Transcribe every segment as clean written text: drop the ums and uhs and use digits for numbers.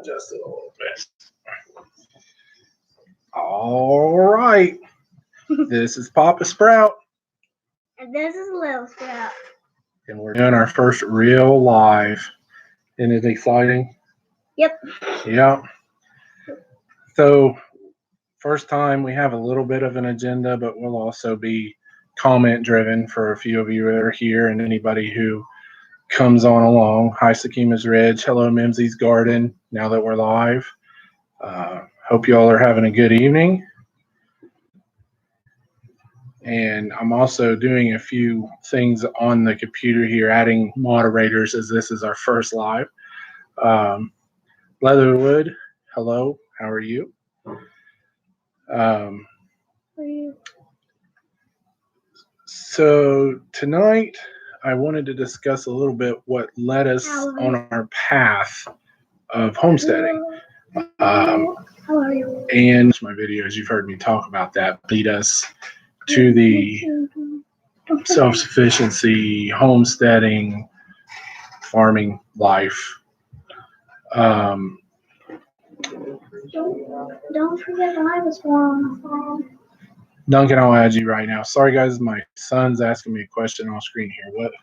adjust it a little bit. All right. This is Papa Sprout. And this is Little Sprout. And we're doing our first real live. Isn't it exciting? Yep. Yep. So, first time we have a little bit of an agenda, but we'll also be comment driven for a few of you that are here and anybody who comes on along. Hi, Sakima's Ridge. Hello, Mimsy's Garden. Now that we're live. Hope you all are having a good evening. And I'm also doing a few things on the computer here, adding moderators as this is our first live. Leatherwood, hello, how are you? So tonight I wanted to discuss a little bit what led us on our path of homesteading. And my videos, you've heard me talk about that, lead us to the self-sufficiency, homesteading, farming life. Don't forget I was born on the farm. Duncan, I'll add you right now. Sorry, guys, my son's asking me a question on screen here. What?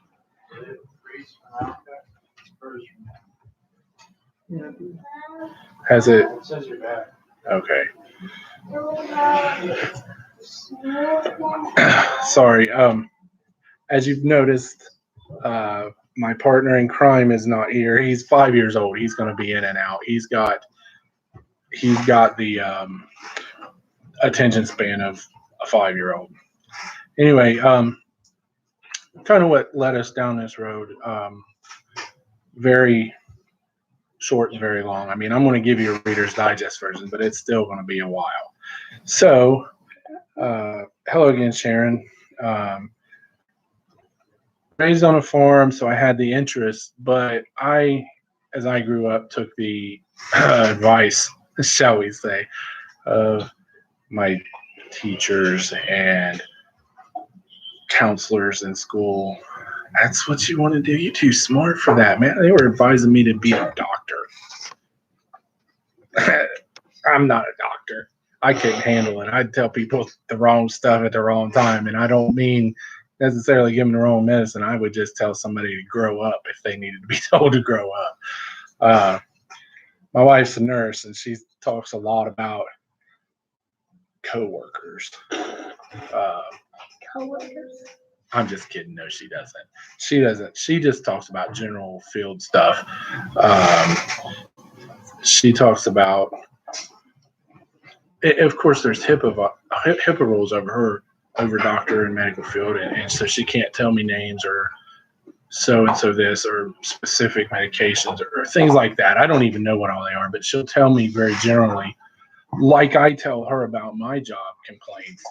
Has it? Okay. Sorry. As you've noticed, my partner in crime is not here. He's 5 years old. He's going to be in and out. He's got the attention span of a 5-year-old. Anyway, kind of what led us down this road. Very short and very long. I mean, I'm going to give you a Reader's Digest version, but it's still going to be a while. So, hello again, Sharon. Raised on a farm, so I had the interest, but as I grew up, took the advice, shall we say, of my teachers and counselors in school. That's what you want to do. You're too smart for that, man. They were advising me to be a doctor. I'm not a doctor. I couldn't handle it. I'd tell people the wrong stuff at the wrong time, and I don't mean necessarily give them the wrong medicine. I would just tell somebody to grow up if they needed to be told to grow up. My wife's a nurse, and she talks a lot about coworkers. Coworkers? I'm just kidding. No, she doesn't. She doesn't. She just talks about general field stuff. She talks about, of course, there's HIPAA rules over doctor and medical field, and so she can't tell me names or so-and-so this or specific medications or things like that. I don't even know what all they are, but she'll tell me very generally, like I tell her about my job complaints.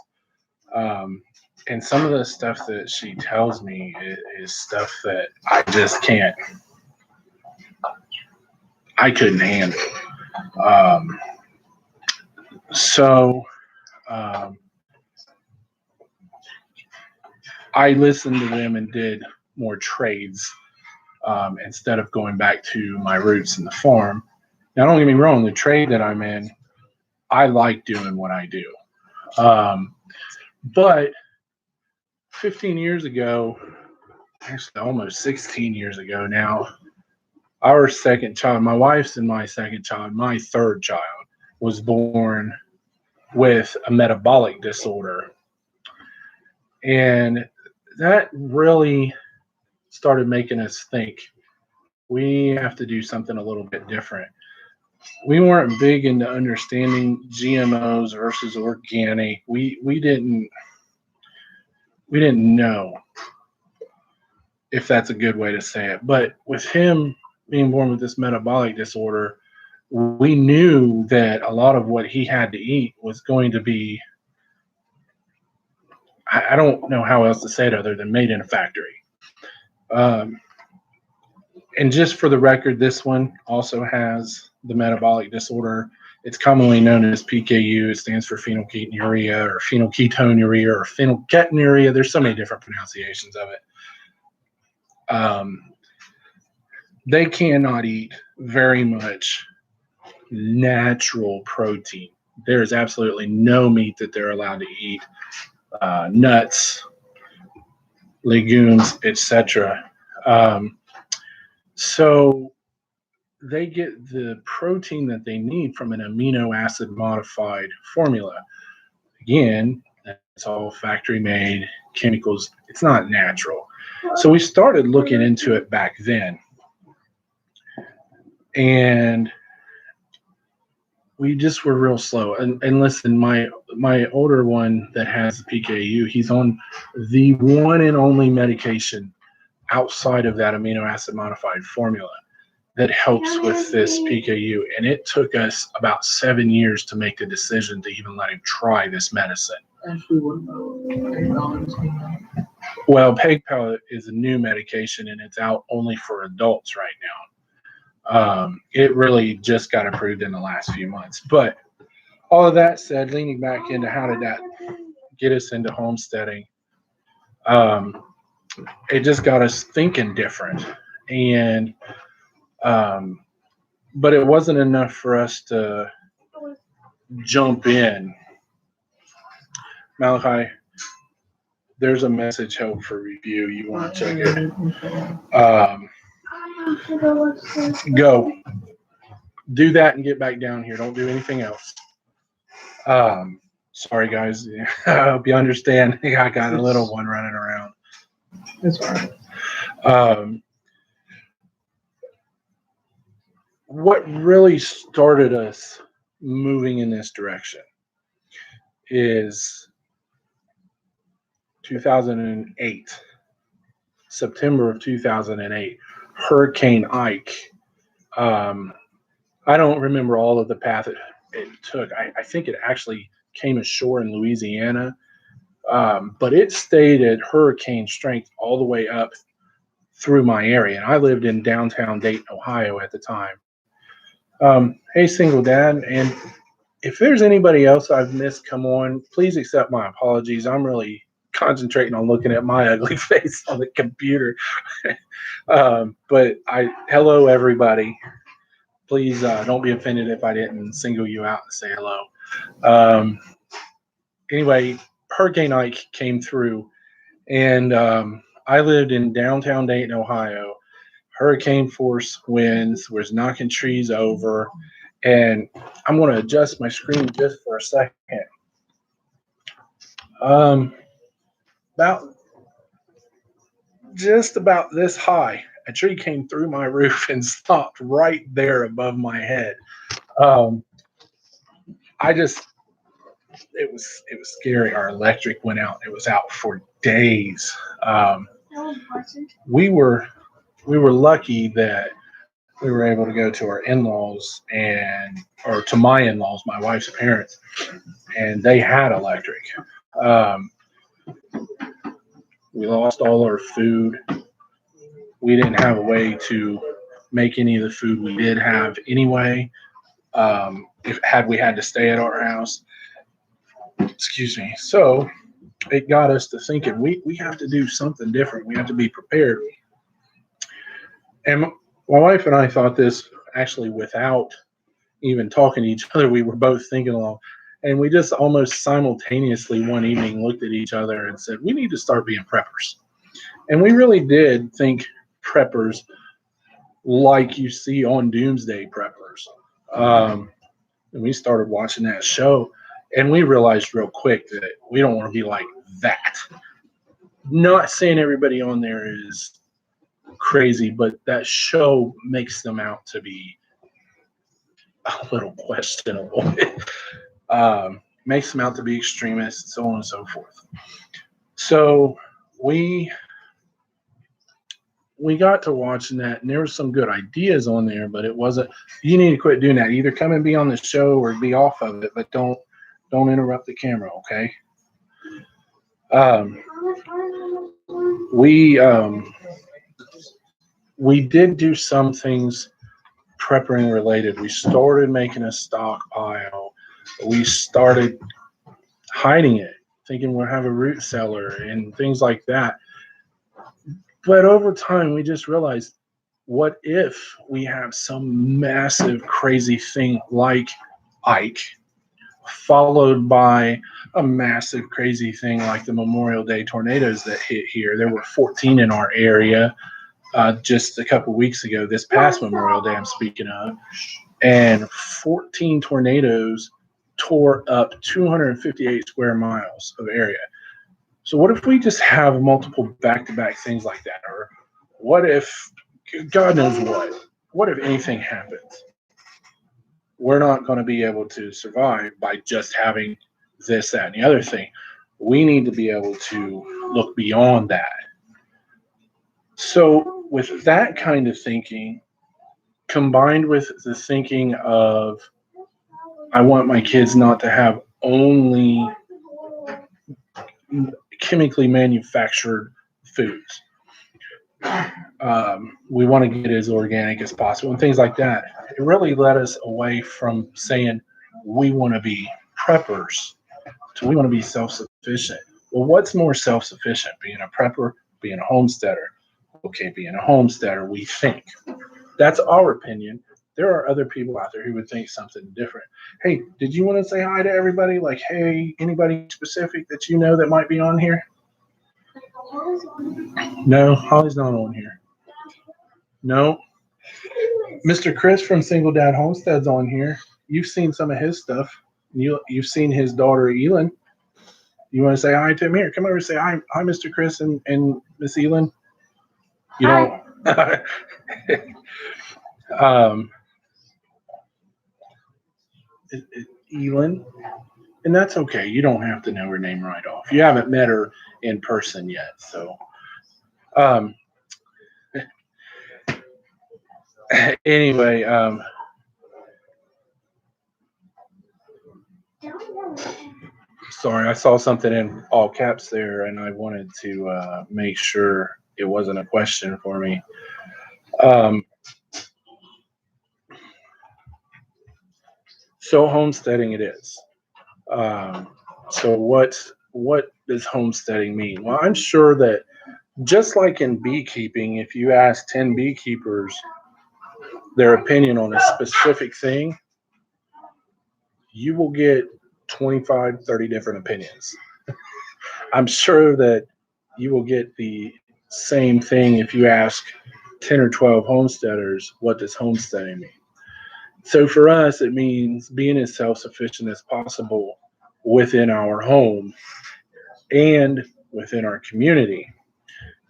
And some of the stuff that she tells me is stuff that I just can't. I couldn't handle. I listened to them and did more trades instead of going back to my roots in the farm. Now, don't get me wrong, the trade that I'm in, I like doing what I do. But 15 years ago, actually almost 16 years ago now, our second child, my wife's and my second child, my third child, was born with a metabolic disorder. And that really started making us think we have to do something a little bit different. We weren't big into understanding GMOs versus organic. We didn't know if that's a good way to say it. But with him being born with this metabolic disorder, we knew that a lot of what he had to eat was going to be, I don't know how else to say it other than made in a factory. And just for the record, this one also has the metabolic disorder. It's commonly known as PKU. It stands for phenylketonuria or phenylketonuria or phenylketonuria. There's so many different pronunciations of it. They cannot eat very much natural protein. There is absolutely no meat that they're allowed to eat, nuts, legumes, etc. Um, so they get the protein that they need from an amino acid modified formula. Again, it's all factory made chemicals. It's not natural. So we started looking into it back then. And we just were real slow. And listen, my older one that has the PKU, he's on the one and only medication outside of that amino acid modified formula that helps with this PKU. And it took us about 7 years to make the decision to even let him try this medicine. Actually, what about peg pellets? Well, peg pellet is a new medication and it's out only for adults right now. It really just got approved in the last few months. But all of that said, leaning back into how did that get us into homesteading, it just got us thinking different. And but it wasn't enough for us to jump in. Malachi, there's a message held for review. You want to check it? Go. Do that and get back down here. Don't do anything else. Sorry, guys. I hope you understand. I got a little one running around. That's all right. What really started us moving in this direction is 2008, September of 2008, Hurricane Ike. I don't remember all of the path it took. I think it actually came ashore in Louisiana, but it stayed at hurricane strength all the way up through my area. And I lived in downtown Dayton, Ohio at the time. Hey, single dad. And if there's anybody else I've missed come on, please accept my apologies. I'm really concentrating on looking at my ugly face on the computer. But hello, everybody. Please don't be offended if I didn't single you out and say hello. Anyway, Hurricane Ike came through, and I lived in downtown Dayton, Ohio. Hurricane force winds was knocking trees over, and I'm going to adjust my screen just for a second. Just about this high, a tree came through my roof and stopped right there above my head. It was scary. Our electric went out. It was out for days. We were lucky that we were able to go to our in-laws or to my in-laws, my wife's parents, and they had electric. We lost all our food. We didn't have a way to make any of the food we did have anyway. Had we had to stay at our house. Excuse me. So it got us to thinking we have to do something different. We have to be prepared. And my wife and I thought this actually without even talking to each other. We were both thinking along. And we just almost simultaneously one evening looked at each other and said, we need to start being preppers. And we really did think preppers like you see on Doomsday Preppers. And we started watching that show, and we realized real quick that we don't want to be like that. Not saying everybody on there is crazy, but that show makes them out to be a little questionable. Makes them out to be extremists, so on and so forth. So we got to watching that, and there were some good ideas on there, but it wasn't. You need to quit doing that. Either come and be on the show or be off of it, but don't interrupt the camera, okay? We did do some things prepping related. We started making a stockpile. We started hiding it, thinking we'll have a root cellar and things like that. But over time, we just realized What if we have some massive, crazy thing like Ike, followed by a massive, crazy thing like the Memorial Day tornadoes that hit here? There were 14 in our area just a couple weeks ago, this past Memorial Day I'm speaking of, and 14 tornadoes tore up 258 square miles of area. So what if we just have multiple back-to-back things like that? Or what if, God knows what if anything happens? We're not going to be able to survive by just having this, that, and the other thing. We need to be able to look beyond that. So with that kind of thinking, combined with the thinking of, I want my kids not to have only chemically manufactured foods. We want to get as organic as possible and things like that. It really led us away from saying we want to be preppers to we want to be self-sufficient. Well, what's more self-sufficient, being a prepper, being a homesteader? Okay, being a homesteader, we think. That's our opinion. There are other people out there who would think something different. Hey, did you want to say hi to everybody? Like, hey, anybody specific that you know that might be on here? No, Holly's not on here. No. Mr. Chris from Single Dad Homestead's on here. You've seen some of his stuff. You've seen his daughter, Elin. You want to say hi to him? Here, come over and say hi, Mr. Chris and Miss Elin. You don't. Elin, and that's okay. You don't have to know her name right off. You haven't met her in person yet, so. Anyway, sorry, I saw something in all caps there, and I wanted to make sure it wasn't a question for me. So homesteading it is. So what does homesteading mean? Well, I'm sure that just like in beekeeping, if you ask 10 beekeepers their opinion on a specific thing, you will get 25, 30 different opinions. I'm sure that you will get the same thing if you ask 10 or 12 homesteaders, what does homesteading mean? So for us, it means being as self-sufficient as possible within our home and within our community.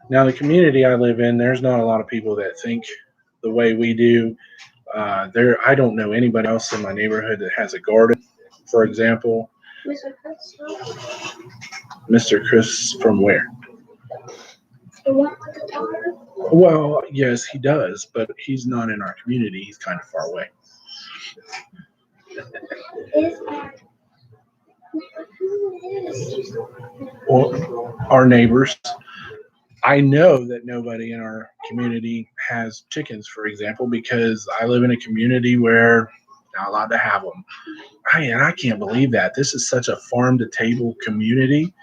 Now, the community I live in, there's not a lot of people that think the way we do. I don't know anybody else in my neighborhood that has a garden, for example. Mr. Chris? Mr. Chris from where? The one with the daughter? Well, yes, he does, but he's not in our community. He's kind of far away. Is Well, our neighbors. I know that nobody in our community has chickens, for example, because I live in a community where not allowed to have them. I can't believe that. This is such a farm-to-table community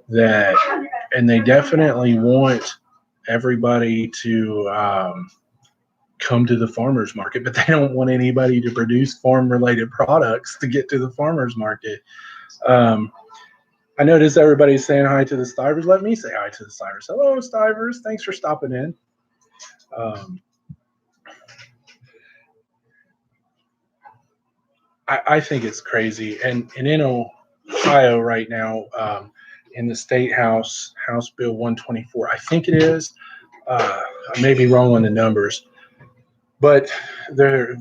and they definitely want everybody to come to the farmer's market, but they don't want anybody to produce farm-related products to get to the farmer's market. I noticed everybody's saying hi to the Stivers. Let me say hi to the Stivers. Hello, Stivers. Thanks for stopping in. I think it's crazy. And in Ohio right now, in the State House, House Bill 124, I think it is. I may be wrong on the numbers. But they're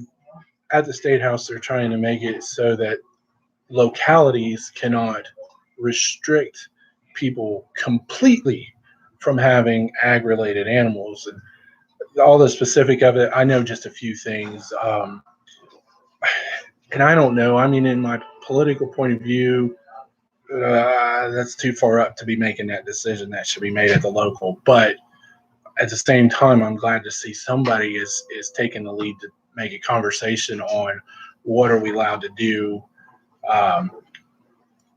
at the State House, they're trying to make it so that localities cannot restrict people completely from having ag-related animals. And all the specific of it, I know just a few things. And I don't know. I mean, in my political point of view, that's too far up to be making that decision. That should be made at the local. But at the same time, I'm glad to see somebody is taking the lead to make a conversation on what are we allowed to do.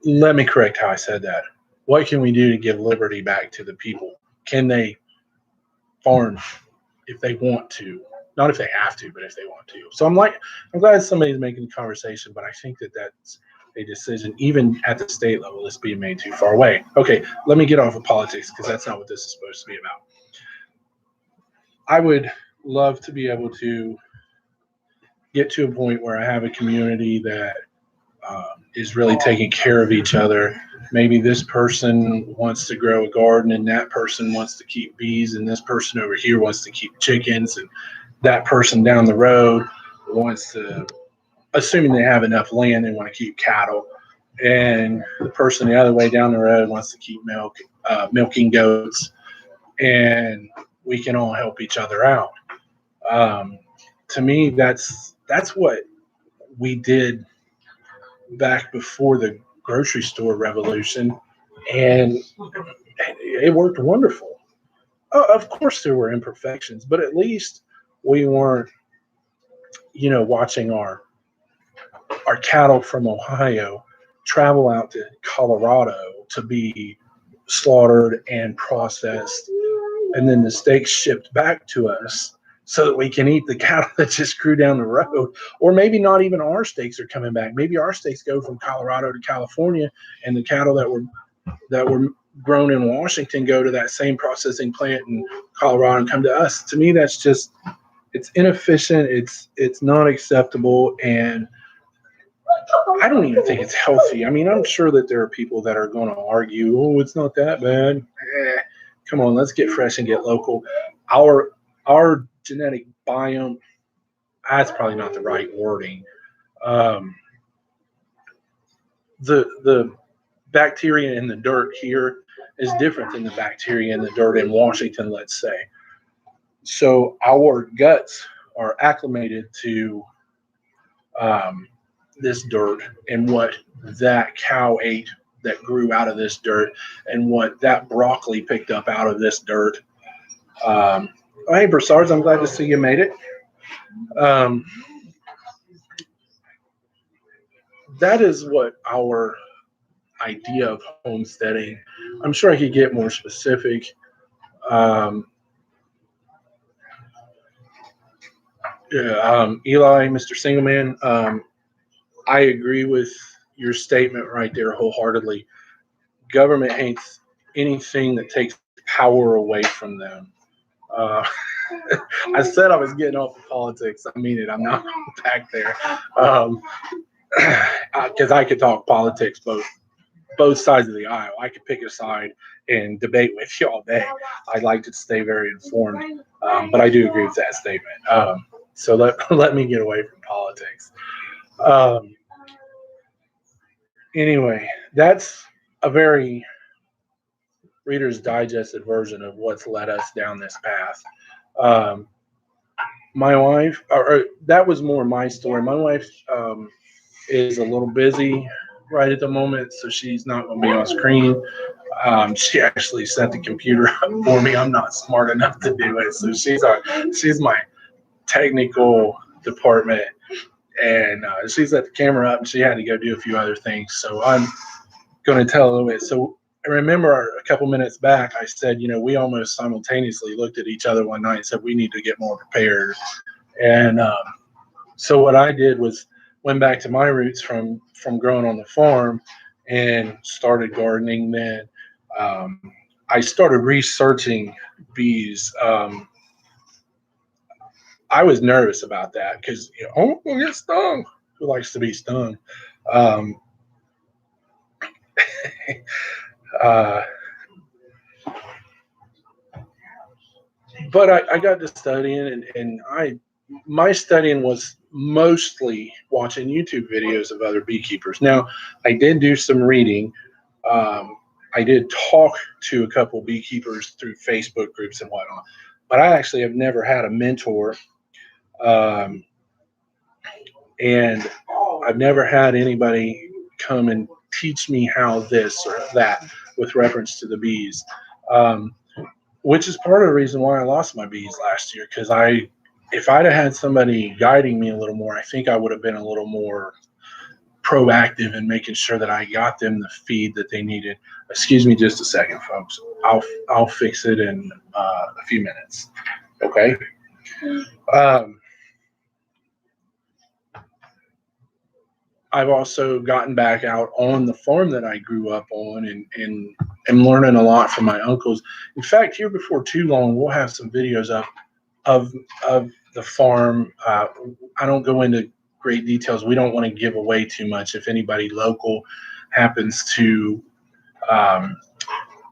Let me correct how I said that. What can we do to give liberty back to the people? Can they farm if they want to? Not if they have to, but if they want to. So I'm glad somebody's making the conversation, but I think that that's a decision, even at the state level, that's being made too far away. Okay, let me get off of politics because that's not what this is supposed to be about. I would love to be able to get to a point where I have a community that is really taking care of each other. Maybe this person wants to grow a garden and that person wants to keep bees and this person over here wants to keep chickens and that person down the road wants to, assuming they have enough land, they want to keep cattle. And the person the other way down the road wants to keep milking goats. And we can all help each other out. To me, that's what we did back before the grocery store revolution, and it worked wonderful. Of course, there were imperfections, but at least we weren't, watching our cattle from Ohio travel out to Colorado to be slaughtered and processed, and then the steaks shipped back to us so that we can eat the cattle that just grew down the road. Or maybe not even our steaks are coming back. Maybe our steaks go from Colorado to California, and the cattle that were grown in Washington go to that same processing plant in Colorado and come to us. To me, that's just, it's inefficient. It's not acceptable, and I don't even think it's healthy. I mean, I'm sure that there are people that are going to argue, oh, it's not that bad. Come on, let's get fresh and get local. Our genetic biome, that's probably not the right wording. The bacteria in the dirt here is different than the bacteria in the dirt in Washington, let's say. So our guts are acclimated to this dirt and what that cow ate that grew out of this dirt and what that broccoli picked up out of this dirt. Hey, Broussards, I'm glad to see you made it. That is what our idea of homesteading. I'm sure I could get more specific. Eli, Mr. Singleman, I agree with your statement right there wholeheartedly. Government hates anything that takes power away from them. I said I was getting off of politics. I mean it. I'm not back there. Because I could talk politics both sides of the aisle. I could pick a side and debate with you all day. I'd like to stay very informed, but I do agree with that statement. So let me get away from politics. Anyway, that's a very Reader's Digested version of what's led us down this path. My wife, or that was more my story. My wife is a little busy right at the moment, so she's not going to be on screen. She actually set the computer up for me. I'm not smart enough to do it, so she's my technical department, and she set the camera up, and she had to go do a few other things. So I'm going to tell a little bit. So I remember a couple minutes back, I said, we almost simultaneously looked at each other one night and said we need to get more prepared. And so what I did was went back to my roots from growing on the farm and started gardening. Then I started researching bees. I was nervous about that because I'm gonna get stung. Who likes to be stung? But I got to studying, and my studying was mostly watching YouTube videos of other beekeepers. Now, I did do some reading. I did talk to a couple beekeepers through Facebook groups and whatnot, but I actually have never had a mentor, and I've never had anybody come and teach me how this or that with reference to the bees. Which is part of the reason why I lost my bees last year, because if I'd have had somebody guiding me a little more, I think I would have been a little more proactive in making sure that I got them the feed that they needed. Excuse me just a second, folks. I'll fix it in a few minutes. Okay. I've also gotten back out on the farm that I grew up on and am learning a lot from my uncles. In fact, here before too long, we'll have some videos up of the farm. I don't go into great details. We don't want to give away too much. If anybody local happens to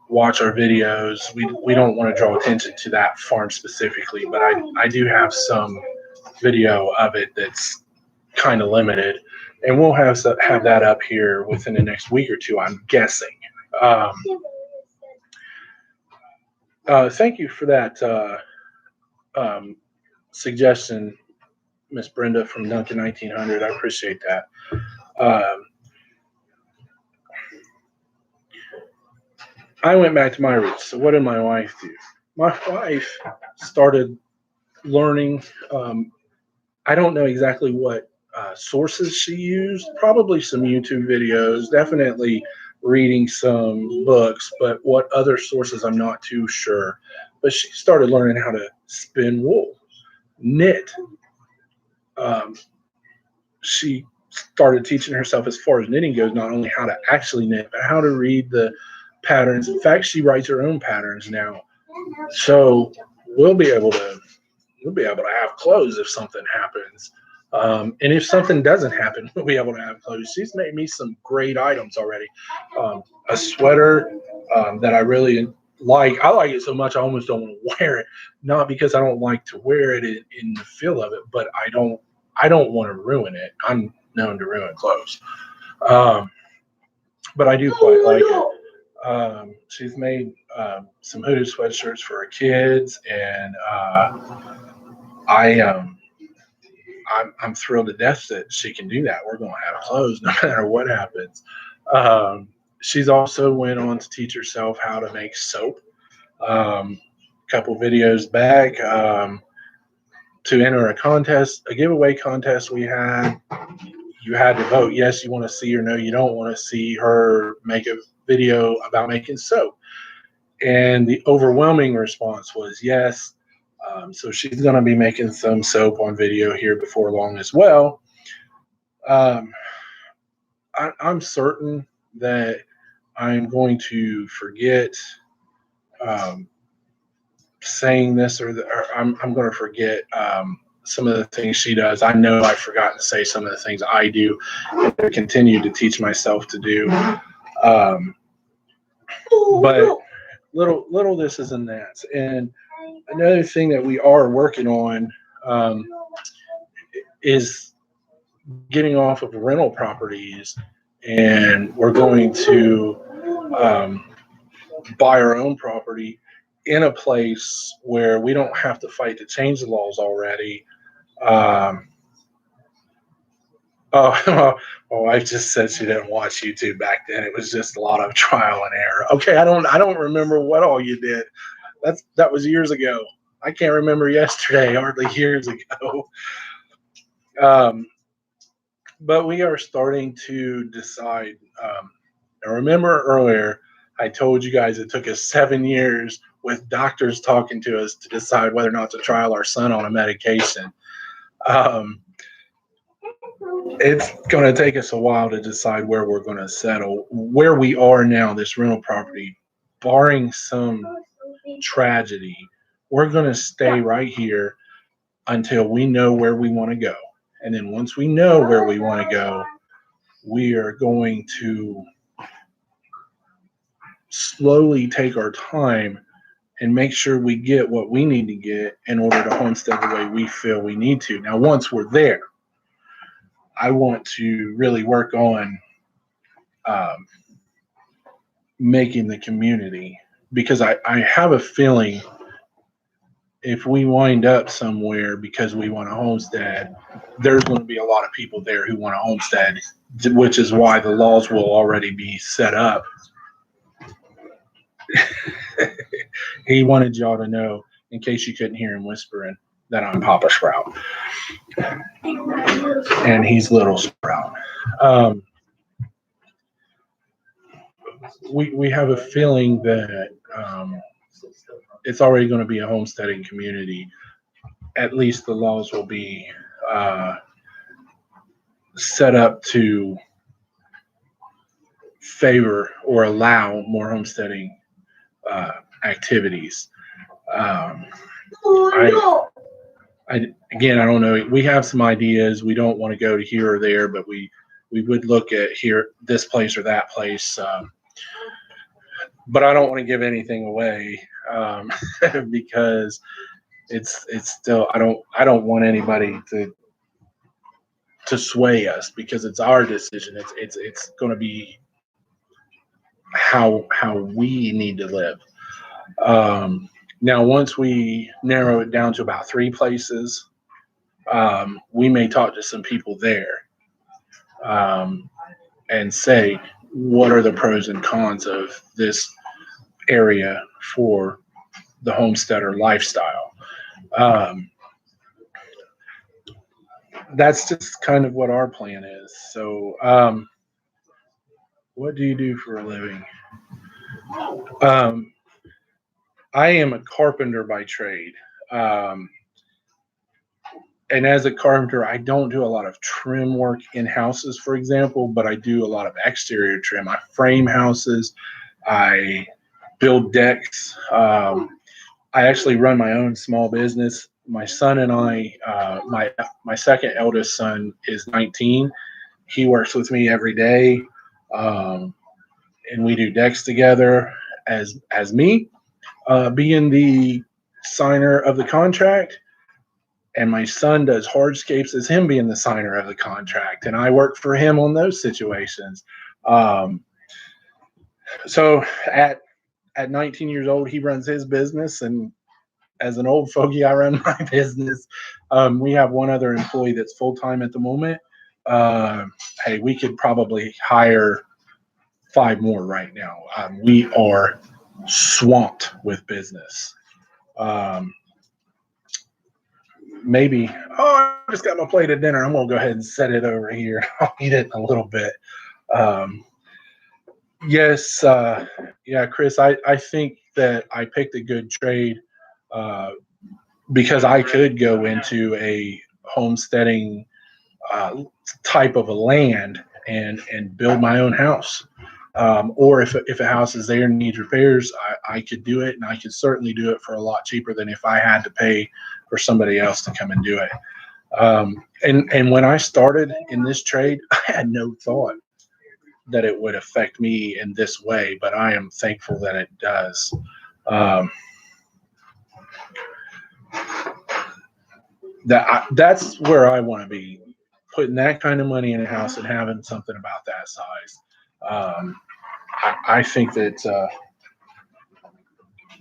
watch our videos, we don't want to draw attention to that farm specifically, but I do have some video of it that's kind of limited, and we'll have that up here within the next week or two, I'm guessing. Um, Thank you for that suggestion, Miss Brenda from Duncan 1900. I appreciate that. I went back to my roots. So what did my wife do? My wife started learning. I don't know exactly what sources she used. Probably some YouTube videos. Definitely reading some books. But what other sources, I'm not too sure. But she started learning how to spin wool, knit. She started teaching herself as far as knitting goes, not only how to actually knit, but how to read the patterns. In fact, she writes her own patterns now. So we'll be able to have clothes if something happens. And if something doesn't happen, we'll be able to have clothes. She's made me some great items already. A sweater that I really like. I like it so much I almost don't want to wear it. Not because I don't like to wear it in the feel of it, but I don't want to ruin it. I'm known to ruin clothes. But I do quite like it. She's made some hooded sweatshirts for her kids, and I'm thrilled to death that she can do that. We're going to have clothes no matter what happens. She's also went on to teach herself how to make soap. A couple videos back, to enter a giveaway contest we had. You had to vote yes, you want to see, or no, you don't want to see her make a video about making soap. And the overwhelming response was yes. So she's going to be making some soap on video here before long as well. I'm certain that I'm going to forget saying this, or I'm going to forget some of the things she does. I know I've forgotten to say some of the things I do and continue to teach myself to do. But little this is and that. And another thing that we are working on is getting off of rental properties, and we're going to buy our own property in a place where we don't have to fight to change the laws already. My wife just said she didn't watch YouTube back then. It was just a lot of trial and error. Okay, I don't remember what all you did. That was years ago. I can't remember yesterday, hardly years ago. But we are starting to decide. I remember earlier I told you guys it took us 7 years with doctors talking to us to decide whether or not to trial our son on a medication. It's going to take us a while to decide where we're going to settle. Where we are now, this rental property, barring some tragedy, we're going to stay right here until we know where we want to go. And then once we know where we want to go, we are going to slowly take our time and make sure we get what we need to get in order to homestead the way we feel we need to. Now, once we're there, I want to really work on making the community, because I have a feeling if we wind up somewhere because we want to homestead, there's going to be a lot of people there who want to homestead, which is why the laws will already be set up. He wanted y'all to know, in case you couldn't hear him whispering, that I'm Papa Sprout. And he's Little Sprout. We have a feeling that it's already going to be a homesteading community. at least the laws will be set up to favor or allow more homesteading activities. Um, Oh, Again, I don't know. We have some ideas. We don't want to go to here or there, but we would look at here, this place or that place. But I don't want to give anything away because it's still I don't want anybody to sway us because it's our decision. It's going to be how we need to live. Now, once we narrow it down to about 3 places, we may talk to some people there and say, what are the pros and cons of this area for the homesteader lifestyle? That's just kind of what our plan is. So, what do you do for a living? I am a carpenter by trade. Um, and as a carpenter, I don't do a lot of trim work in houses, for example, but I do a lot of exterior trim. I frame houses, I build decks. I actually run my own small business. My son and I, my second eldest son is 19. He works with me every day, and we do decks together. As me being the signer of the contract, and my son does hardscapes as him being the signer of the contract, and I work for him on those situations. So at 19 years old, he runs his business, and as an old fogey, I run my business. We have one other employee that's full time at the moment. Hey, we could probably hire 5 more right now. We are swamped with business. Maybe, I just got my plate of dinner. I'm gonna go ahead and set it over here. I'll eat it in a little bit. Yes, yeah, Chris, I think that I picked a good trade because I could go into a homesteading type of a land and build my own house. Or if a house is there and needs repairs, I could do it, and I could certainly do it for a lot cheaper than if I had to pay for somebody else to come and do it. And when I started in this trade, I had no thought that it would affect me in this way, but I am thankful that it does. That's where I want to be, putting that kind of money in a house and having something about that size. I think that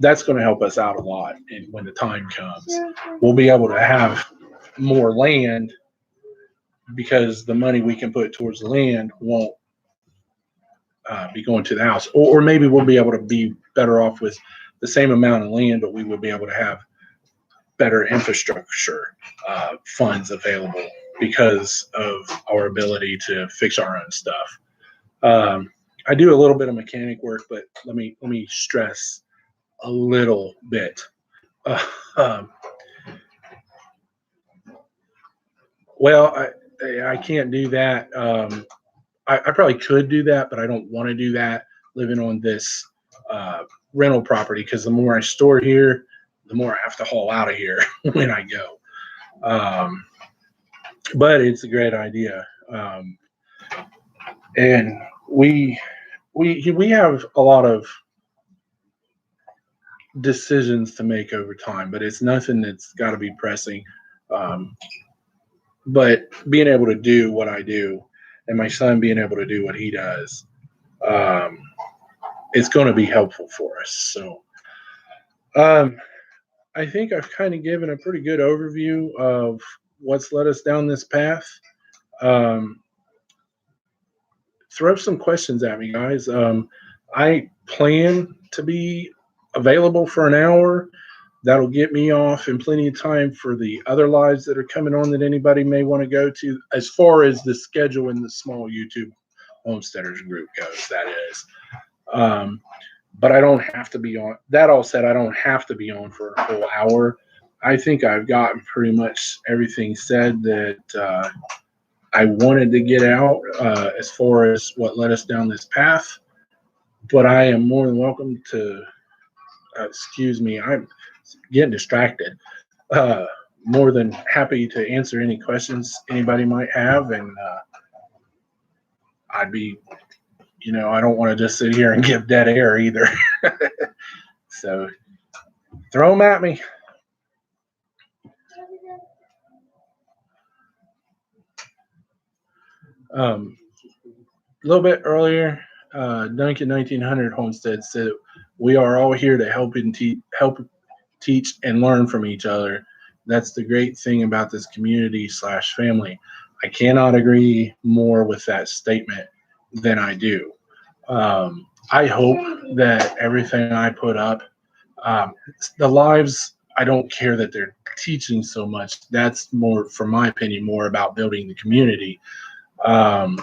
that's going to help us out a lot. And when the time comes, we'll be able to have more land because the money we can put towards the land won't be going to the house. Or maybe we'll be able to be better off with the same amount of land, but we will be able to have better infrastructure funds available because of our ability to fix our own stuff. I do a little bit of mechanic work, but let me stress a little bit. Well, I can't do that. I probably could do that, but I don't want to do that living on this rental property because the more I store here, the more I have to haul out of here when I go. But it's a great idea. And we have a lot of decisions to make over time, but it's nothing that's got to be pressing. But being able to do what I do, and my son being able to do what he does, it's going to be helpful for us. So I think I've kind of given a pretty good overview of what's led us down this path. Throw some questions at me, guys. I plan to be available for an hour. That'll get me off in plenty of time for the other lives that are coming on that anybody may want to go to, as far as the schedule in the small YouTube homesteaders group goes, that is. But I don't have to be on. That all said, I don't have to be on for a whole hour. I think I've gotten pretty much everything said that I wanted to get out as far as what led us down this path. But I am more than welcome to, excuse me, I'm getting distracted. Uh, More than happy to answer any questions anybody might have. And I'd be, I don't want to just sit here and give dead air either. So throw them at me. A little bit earlier, Duncan 1900 Homestead said, "We are all here to help teach and learn from each other. That's the great thing about this community/family." I cannot agree more with that statement than I do. I hope that everything I put up, um, the lives, I don't care that they're teaching so much. That's more, from my opinion, more about building the community. Um,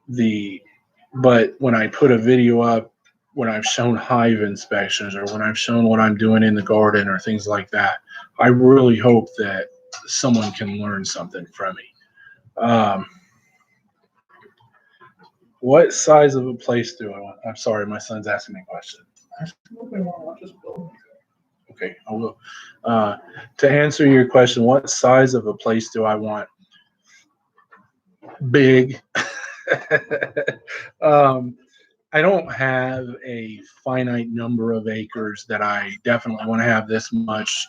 the but when I put a video up, when I've shown hive inspections or when I've shown what I'm doing in the garden or things like that, I really hope that someone can learn something from me. What size of a place do I want? I'm sorry, my son's asking me a question. Okay, I will. To answer your question, what size of a place do I want? Big. I don't have a finite number of acres that I definitely want to have this much.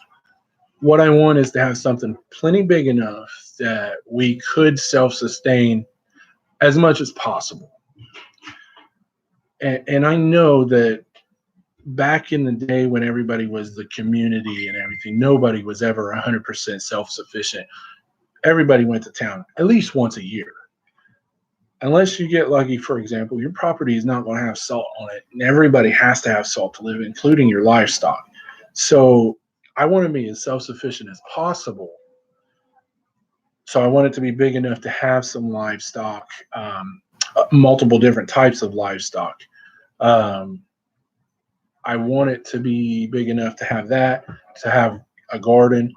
What I want is to have something plenty big enough that we could self-sustain as much as possible. And I know that back in the day when everybody was the community and everything, nobody was ever 100% self-sufficient. Everybody went to town at least once a year. Unless you get lucky, for example, your property is not going to have salt on it, and everybody has to have salt to live, including your livestock. So I want to be as self-sufficient as possible. So I want it to be big enough to have some livestock, multiple different types of livestock. Um, I want it to be big enough to have that, to have a garden,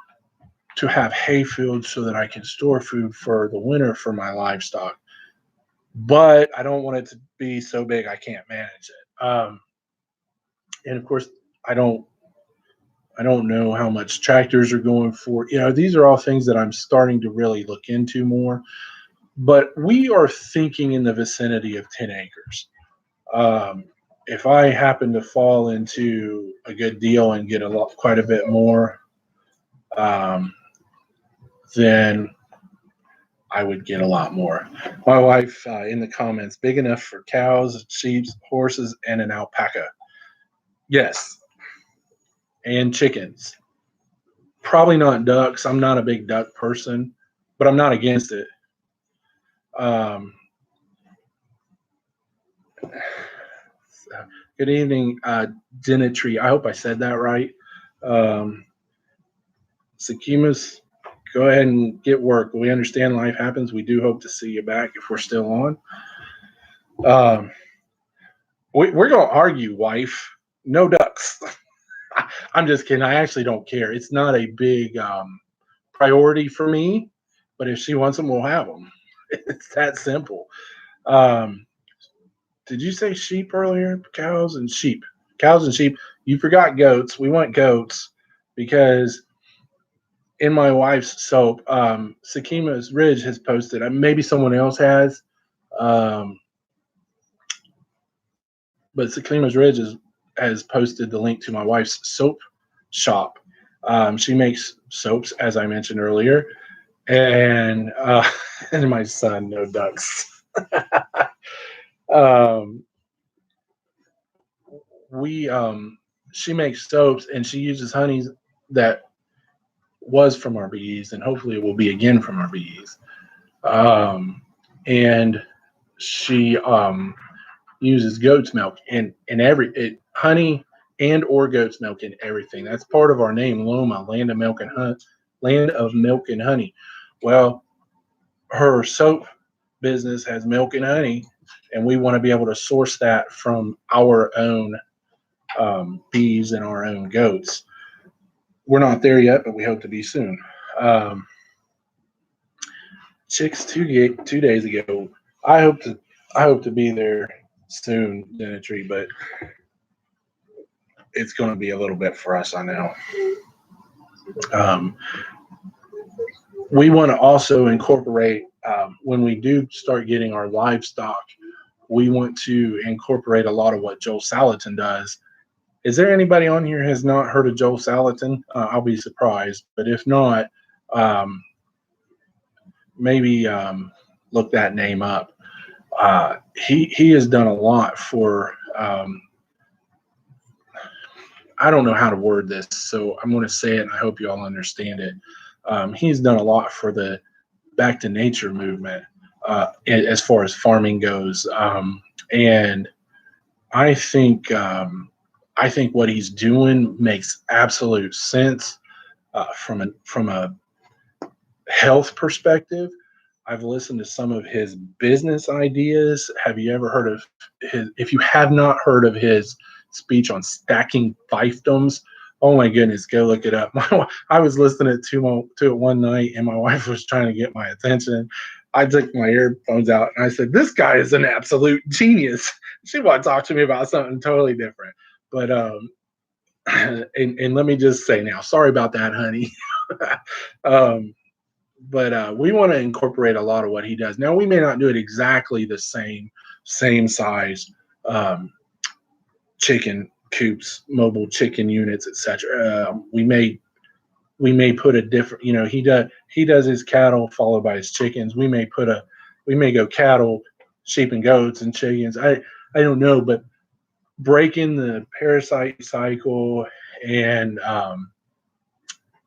to have hay fields so that I can store food for the winter for my livestock. But I don't want it to be so big I can't manage it. And of course, I don't know how much tractors are going for. These are all things that I'm starting to really look into more. But we are thinking in the vicinity of 10 acres. If I happen to fall into a good deal and get quite a bit more, then I would get a lot more. My wife in the comments, big enough for cows, sheep, horses, and an alpaca. Yes. And chickens. Probably not ducks. I'm not a big duck person, but I'm not against it. Good evening, Dinitry. I hope I said that right. Sakimas, go ahead and get work. We understand life happens. We do hope to see you back if we're still on. We're going to argue, wife. No ducks. I'm just kidding. I actually don't care. It's not a big priority for me, but if she wants them, we'll have them. It's that simple. Did you say sheep earlier? Cows and sheep. Cows and sheep. You forgot goats. We want goats because in my wife's soap, Sakima's Ridge has posted. Maybe someone else has, but Sakima's Ridge has posted the link to my wife's soap shop. She makes soaps, as I mentioned earlier, and and my son, no ducks. She makes soaps and she uses honeys that was from our bees, and hopefully it will be again from our bees. And she uses goat's milk in honey and or goat's milk in everything. That's part of our name, Loma, land of milk and honey. Well, her soap business has milk and honey, and we want to be able to source that from our own bees and our own goats. we're not there yet, but we hope to be soon. Chicks 2 days ago. I hope to be there soon, Denetry, but it's going to be a little bit for us, I know. We want to also incorporate, when we do start getting our livestock, we want to incorporate a lot of what Joel Salatin does. Is there anybody on here who has not heard of Joel Salatin? I'll be surprised, but if not, maybe look that name up. He has done a lot for, I don't know how to word this, so I'm going to say it, and I hope you all understand it. He's done a lot for the Back to Nature movement as far as farming goes, and I think what he's doing makes absolute sense from a health perspective. I've listened to some of his business ideas. Have you ever heard of his? If you have not heard of his speech on stacking fiefdoms, oh my goodness, go look it up. I was listening to it one night, and my wife was trying to get my attention. I took my earphones out and I said, "This guy is an absolute genius." She wanted to talk to me about something totally different, but and let me just say now, sorry about that, honey. But we want to incorporate a lot of what he does. Now, we may not do it exactly the same size chicken coops, mobile chicken units, etc. We may put a different. He does his cattle followed by his chickens. We may go cattle, sheep and goats and chickens. I don't know, but breaking the parasite cycle and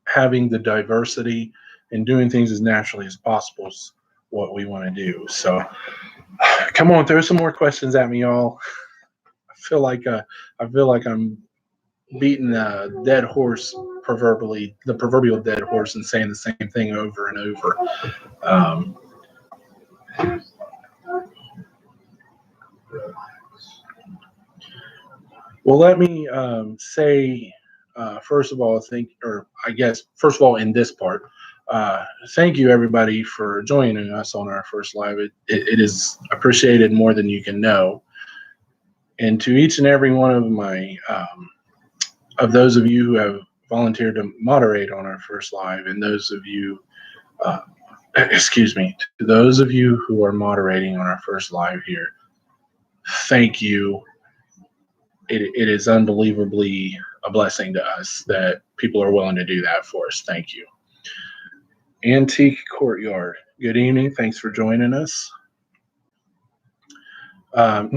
having the diversity and doing things as naturally as possible is what we want to do. So come on, throw some more questions at me, y'all. I feel like I'm beating a dead horse, the proverbial dead horse, and saying the same thing over and over. Well, let me say, first of all, first of all, in this part, thank you everybody for joining us on our first live. It is appreciated more than you can know. And to each and every one of of those of you who have volunteered to moderate on our first live, and those of you, to those of you who are moderating on our first live here, thank you. It is unbelievably a blessing to us that people are willing to do that for us. Thank you. Antique Courtyard. Good evening. Thanks for joining us.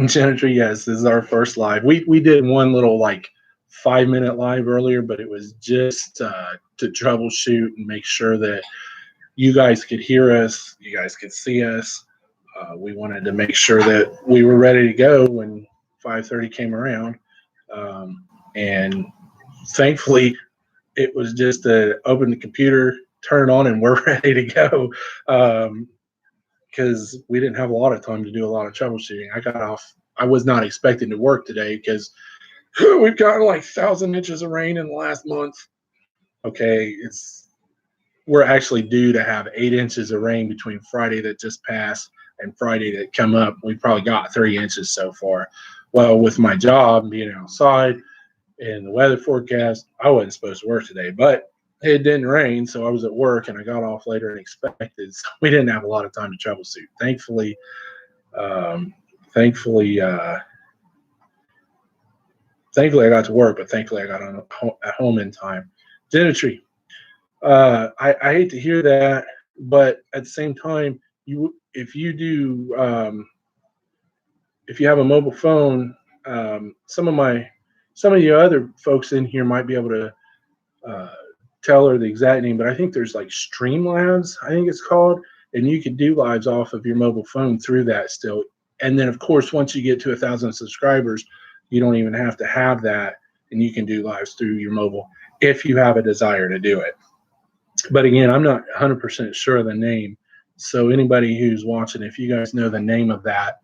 Jennifer, yes, this is our first live. We did one little 5-minute live earlier, but it was just to troubleshoot and make sure that you guys could hear us, you guys could see us. We wanted to make sure that we were ready to go when 5:30 came around. And thankfully, it was just to open the computer, turn it on, and we're ready to go. Because we didn't have a lot of time to do a lot of troubleshooting. I got off. I was not expecting to work today because we've gotten 1,000 inches of rain in the last month. Okay, we're actually due to have 8 inches of rain between Friday that just passed and Friday that come up. We probably got 3 inches so far. Well, with my job being outside and the weather forecast, I wasn't supposed to work today, but it didn't rain, so I was at work and I got off later than expected. So we didn't have a lot of time to troubleshoot. Thankfully, I got to work, but thankfully I got at home in time. Genetry, I hate to hear that, but at the same time, if you have a mobile phone, some of you other folks in here might be able to tell her the exact name, but I think there's Streamlabs, I think it's called, and you could do lives off of your mobile phone through that still. And then, of course, once you get to 1,000 subscribers, you don't even have to have that, and you can do lives through your mobile if you have a desire to do it. But again, I'm not 100% sure of the name. So anybody who's watching, if you guys know the name of that,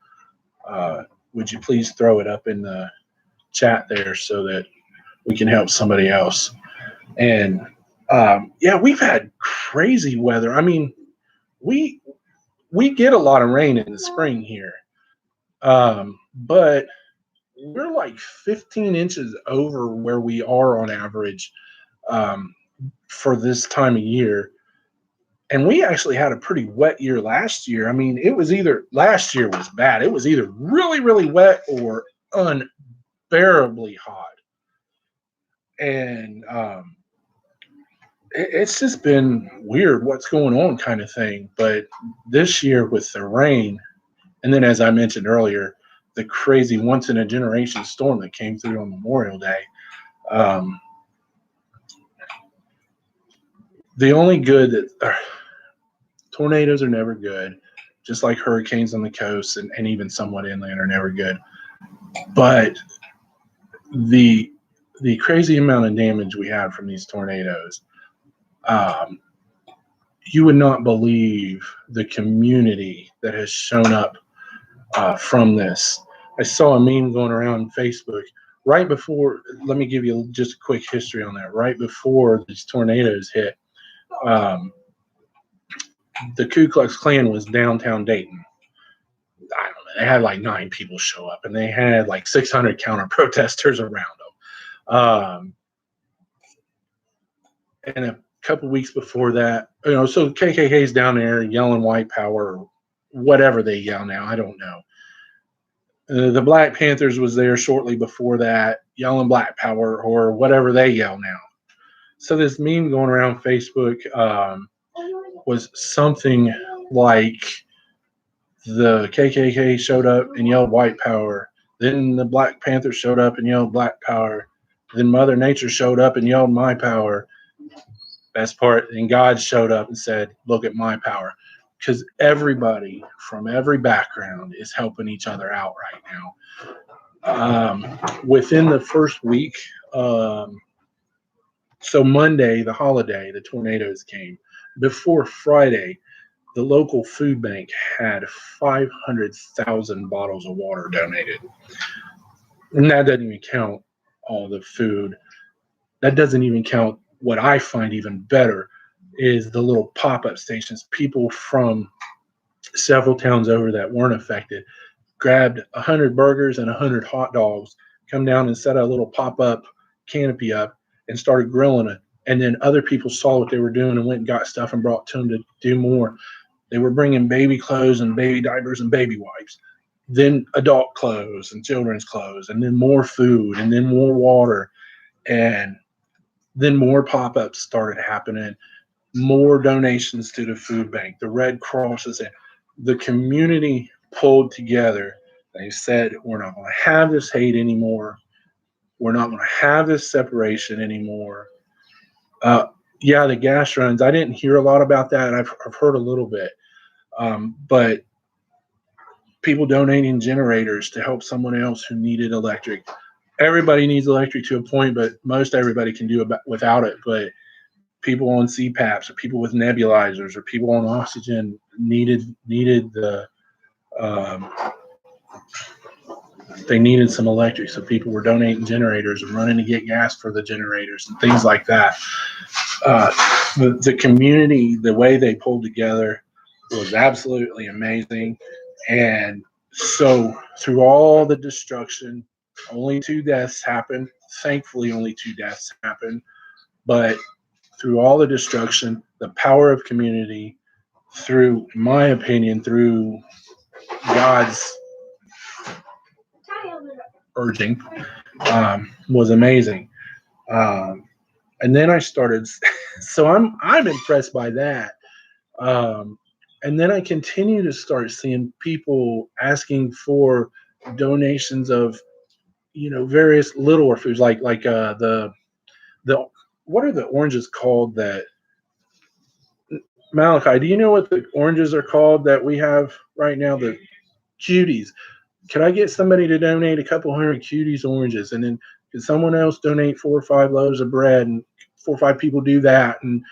would you please throw it up in the chat there so that we can help somebody else? And yeah, we've had crazy weather. I mean, we we get a lot of rain in the spring here, but we're like 15 inches over where we are on average um, for this time of year. And we actually had a pretty wet year last year. I mean, it was either last year was bad. It was either really, really wet or unbearably hot. And it's just been weird what's going on kind of thing. But this year with the rain, and then as I mentioned earlier, the crazy once in a generation storm that came through on Memorial Day. Um, the only good that tornadoes are never good, just like hurricanes on the coast and even somewhat inland are never good. But the the crazy amount of damage we had from these tornadoes, um, you would not believe the community that has shown up from this. I saw a meme going around Facebook right before. Let me give you just a quick history on that. Right before these tornadoes hit, um, the Ku Klux Klan was downtown Dayton. I don't know. They had like 9 people show up, and they had like 600 counter protesters around them. And a couple weeks before that, so KKK's down there yelling white power, or whatever they yell now. I don't know. The Black Panthers was there shortly before that, yelling Black Power or whatever they yell now. So this meme going around Facebook was something like the KKK showed up and yelled White Power. Then the Black Panthers showed up and yelled Black Power. Then Mother Nature showed up and yelled My Power. Best part, and God showed up and said, "Look at my power." Because everybody from every background is helping each other out right now. Within the first week, so Monday, the holiday, the tornadoes came. Before Friday, the local food bank had 500,000 bottles of water donated. And that doesn't even count all the food. That doesn't even count what I find even better is the little pop-up stations. People from several towns over that weren't affected grabbed 100 burgers and 100 hot dogs, come down and set a little pop-up canopy up and started grilling it. And then other people saw what they were doing and went and got stuff and brought to them to do more. They were bringing baby clothes and baby diapers and baby wipes, then adult clothes and children's clothes, and then more food, and then more water. And then more pop-ups started happening, more donations to the food bank, the Red Crosses, and the community pulled together. They said, we're not going to have this hate anymore. We're not going to have this separation anymore. Yeah, the gas runs. I didn't hear a lot about that. I've heard a little bit. But people donating generators to help someone else who needed electric. Everybody needs electric to a point, but most everybody can do without it. But people on CPAPs or people with nebulizers or people on oxygen needed the they needed some electric, so people were donating generators and running to get gas for the generators and things like that. The community, the way they pulled together was absolutely amazing. And so through all the destruction, only 2 deaths happened. Thankfully, only 2 deaths happened. But through all the destruction, the power of community, through, in my opinion, through God's urging, was amazing. And then I started, so I'm impressed by that. And then I continue to start seeing people asking for donations of, various littler foods like the what are the oranges called that Malachi? Do you know what the oranges are called that we have right now? The cuties. Could I get somebody to donate a couple hundred cuties oranges, and then could someone else donate 4 or 5 loaves of bread, and 4 or 5 people do that, and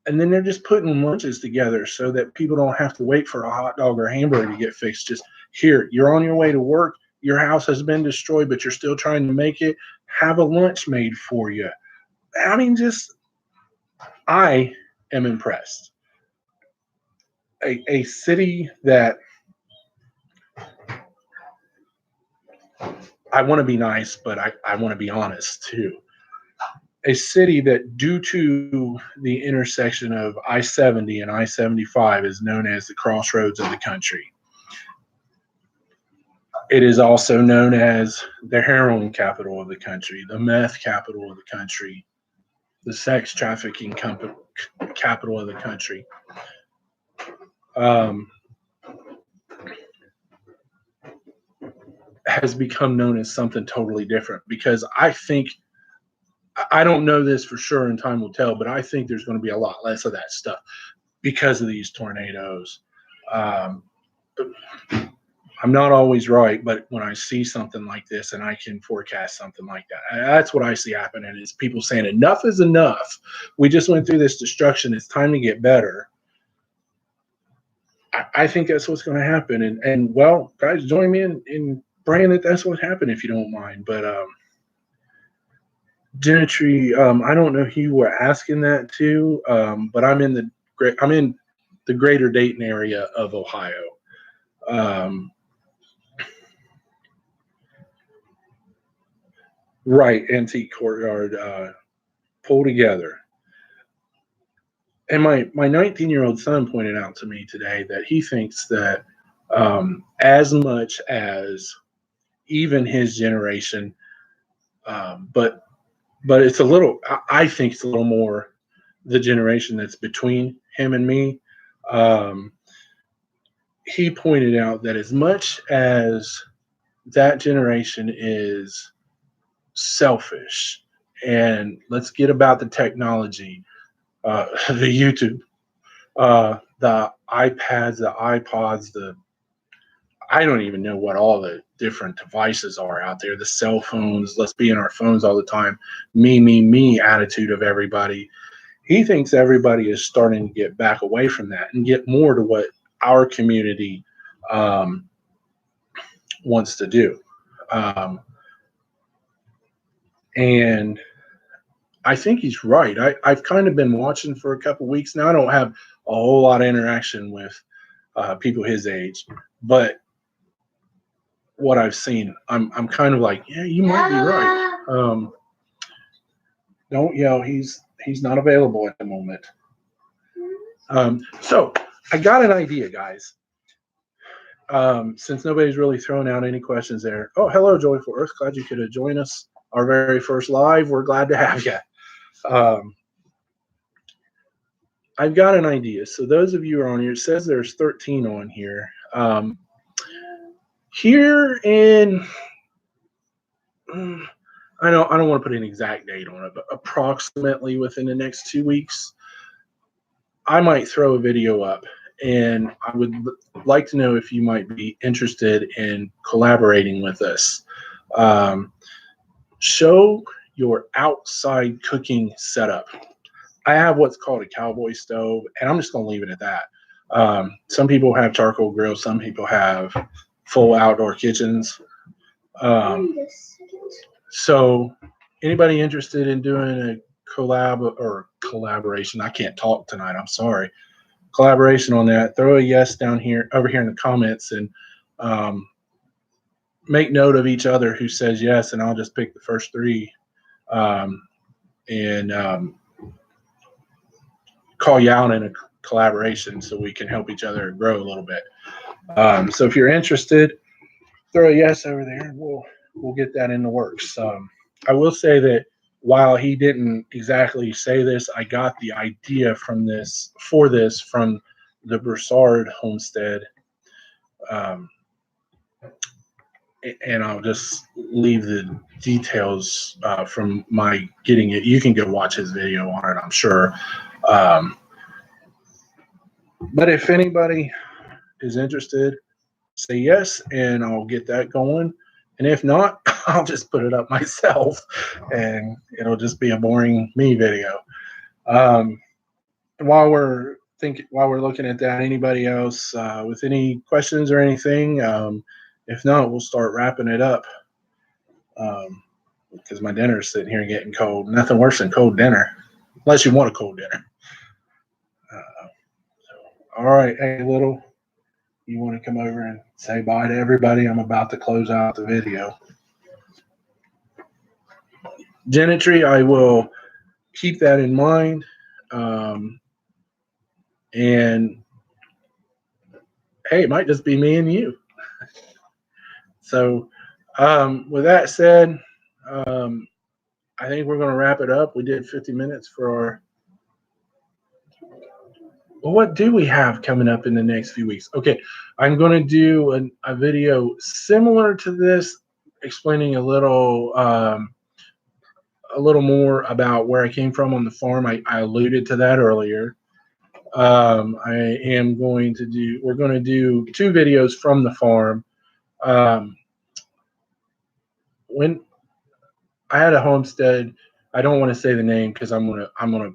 then they're just putting lunches together so that people don't have to wait for a hot dog or hamburger to get fixed. Just here, you're on your way to work. Your house has been destroyed, but you're still trying to make it. Have a lunch made for you. I mean, I am impressed. A city that I want to be nice, but I want to be honest too. A city that, due to the intersection of I-70 and I-75, is known as the crossroads of the country. It is also known as the heroin capital of the country, the meth capital of the country, the sex trafficking capital of the country. Has become known as something totally different, because I don't know this for sure, and time will tell, but I think there's going to be a lot less of that stuff because of these tornadoes. Um, I'm not always right, but when I see something like this and I can forecast something like that, that's what I see happening, is people saying enough is enough. We just went through this destruction. It's time to get better. I think that's what's going to happen. And well, guys, join me in praying that that's what happened, if you don't mind. But Gentry, I don't know who you were asking that to, but I'm in the greater Dayton area of Ohio. Right, Antique Courtyard, pull together. And my 19-year-old son pointed out to me today that he thinks that as much as even his generation, but it's a little, I think it's a little more the generation that's between him and me. He pointed out that as much as that generation is selfish and let's get about the technology, the YouTube, the iPads, the iPods, I don't even know what all the different devices are out there. The cell phones, let's be in our phones all the time. Me attitude of everybody. He thinks everybody is starting to get back away from that and get more to what our community wants to do. And I think he's right. I've kind of been watching for a couple weeks now. I don't have a whole lot of interaction with people his age, but what I've seen, I'm kind of like, yeah, you might be right. Don't yell. He's not available at the moment. So I got an idea, guys. Since nobody's really thrown out any questions there. Oh, hello, Joyful Earth. Glad you could have joined us. Our very first live. We're glad to have you. I've got an idea. So those of you who are on here, it says there's 13 on here. Here in, I don't want to put an exact date on it, but approximately within the next 2 weeks, I might throw a video up, and I would like to know if you might be interested in collaborating with us. Show your outside cooking setup. I have what's called a cowboy stove, and I'm just going to leave it at that. Some people have charcoal grills. Some people have full outdoor kitchens. So anybody interested in doing a collaboration? I can't talk tonight. I'm sorry. Collaboration on that. Throw a yes down here, over here in the comments, and make note of each other who says yes, and I'll just pick the first three and call you out in a collaboration so we can help each other grow a little bit. So if you're interested, throw a yes over there, and we'll get that in the works. I will say that while he didn't exactly say this, I got the idea from this from the Broussard homestead. And I'll just leave the details from my getting it. You can go watch his video on it, I'm sure. But if anybody is interested, say yes, and I'll get that going. And if not, I'll just put it up myself, and it'll just be a boring me video. While we're looking at that, anybody else with any questions or anything? If not, we'll start wrapping it up. because my dinner is sitting here getting cold. Nothing worse than cold dinner, unless you want a cold dinner. All right, hey, little, you want to come over and say bye to everybody? I'm about to close out the video. Genetry, I will keep that in mind. And hey, it might just be me and you. So, with that said, I think we're going to wrap it up. We did 50 minutes for our. Well, what do we have coming up in the next few weeks? Okay, I'm going to do a video similar to this, explaining a little more about where I came from on the farm. I alluded to that earlier. We're going to do 2 videos from the farm. When I had a homestead, I don't want to say the name because I'm gonna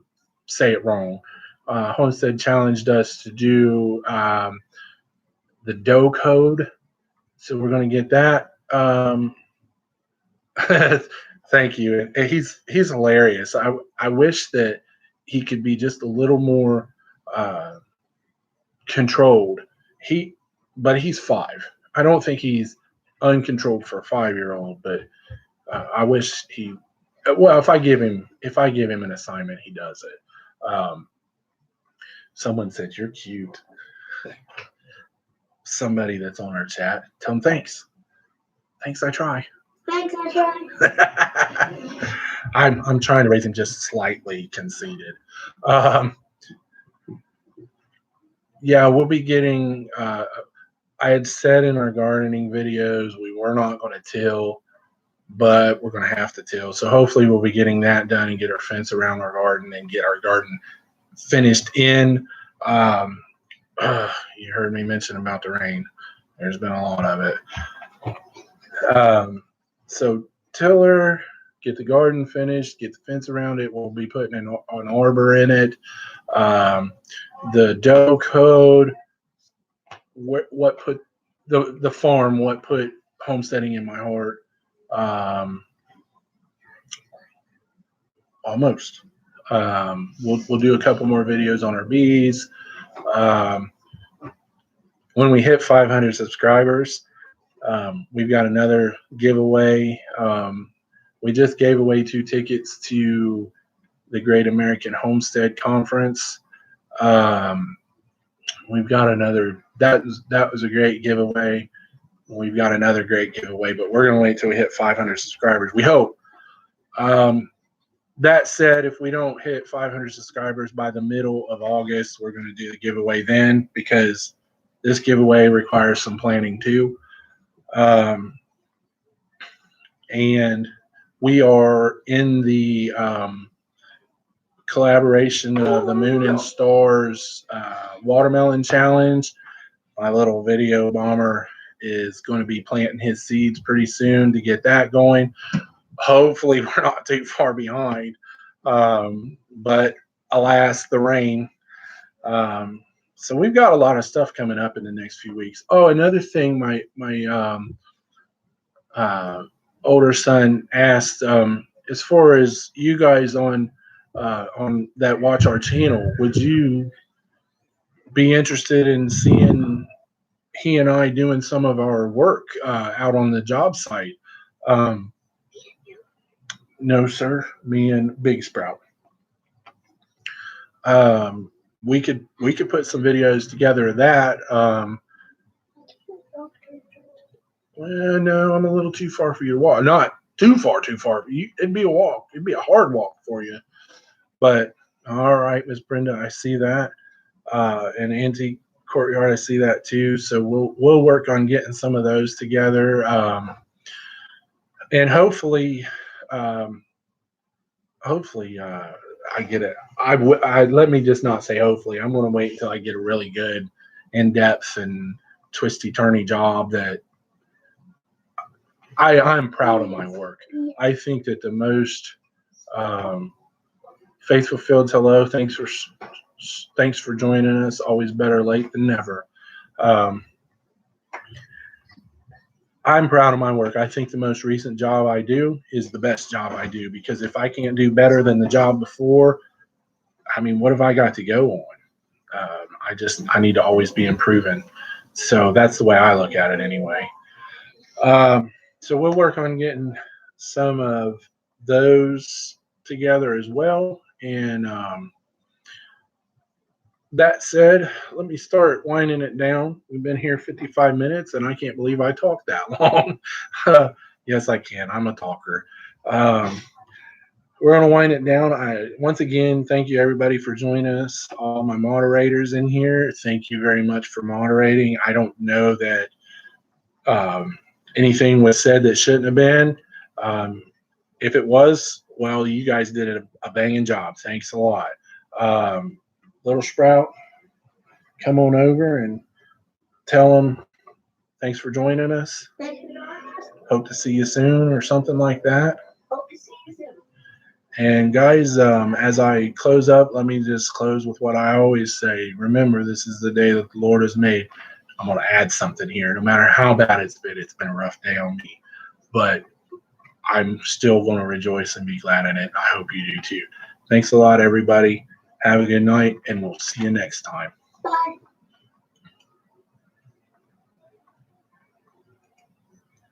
say it wrong. Homestead challenged us to do the dough code, so we're gonna get that. Thank you. And he's hilarious. I wish that he could be just a little more controlled. But he's 5. I don't think he's uncontrolled for a 5-year-old. But I wish he. Well, if I give him an assignment, he does it. Someone said you're cute. Somebody that's on our chat, tell him thanks. Thanks, I try. Thanks, I tried. I'm trying to raise him just slightly conceited. Yeah, we'll be getting. I had said in our gardening videos we were not going to till, but we're going to have to till. So hopefully we'll be getting that done and get our fence around our garden and get our garden finished in. You heard me mention about the rain. There's been a lot of it. So tiller, get the garden finished, get the fence around it. We'll be putting an arbor in it. The dough code, what put the farm, what put homesteading in my heart. Almost. We'll do a couple more videos on our bees. When we hit 500 subscribers, we've got another giveaway. We just gave away 2 tickets to the Great American Homestead Conference. We've got another. That was a great giveaway. We've got another great giveaway, but we're going to wait till we hit 500 subscribers. We hope. That said, if we don't hit 500 subscribers by the middle of August, we're going to do the giveaway then, because this giveaway requires some planning too. And we are in the collaboration of the Moon and Stars Watermelon Challenge. My little video bomber is going to be planting his seeds pretty soon to get that going. Hopefully we're not too far behind, but alas, the rain. So we've got a lot of stuff coming up in the next few weeks. Oh, another thing, my older son asked, as far as you guys on that watch our channel, would you be interested in seeing he and I doing some of our work out on the job site? No, sir. Me and Big Sprout. We could put some videos together of that. Well, no, I'm a little too far for you to walk. Not too far. It'd be a walk. It'd be a hard walk for you. But all right, Miss Brenda, I see that. And Antique Courtyard, I see that too. So we'll work on getting some of those together. And hopefully, I get it. Let me just not say hopefully. I'm going to wait until I get a really good, in-depth and twisty-turny job that I'm proud of my work. I think that the most faithful fields. Hello, thanks for joining us. Always better late than never. I'm proud of my work. I think the most recent job I do is the best job I do, because if I can't do better than the job before, I mean, what have I got to go on? I need to always be improving. So that's the way I look at it anyway. So we'll work on getting some of those together as well. And that said, let me start winding it down. We've been here 55 minutes, and I can't believe I talked that long. Yes, I can. I'm a talker. Um, we're going to wind it down. Once again, thank you everybody for joining us. All my moderators in here, thank you very much for moderating. I don't know that anything was said that shouldn't have been. If it was, well, you guys did a banging job. Thanks a lot. Little Sprout, come on over and tell them thanks for joining us. Thank you for joining us. Hope to see you soon or something like that. Hope to see you soon. And guys, as I close up, let me just close with what I always say. Remember, this is the day that the Lord has made. I'm going to add something here. No matter how bad it's been a rough day on me. But I'm still going to rejoice and be glad in it. I hope you do too. Thanks a lot, everybody. Have a good night, and we'll see you next time. Bye.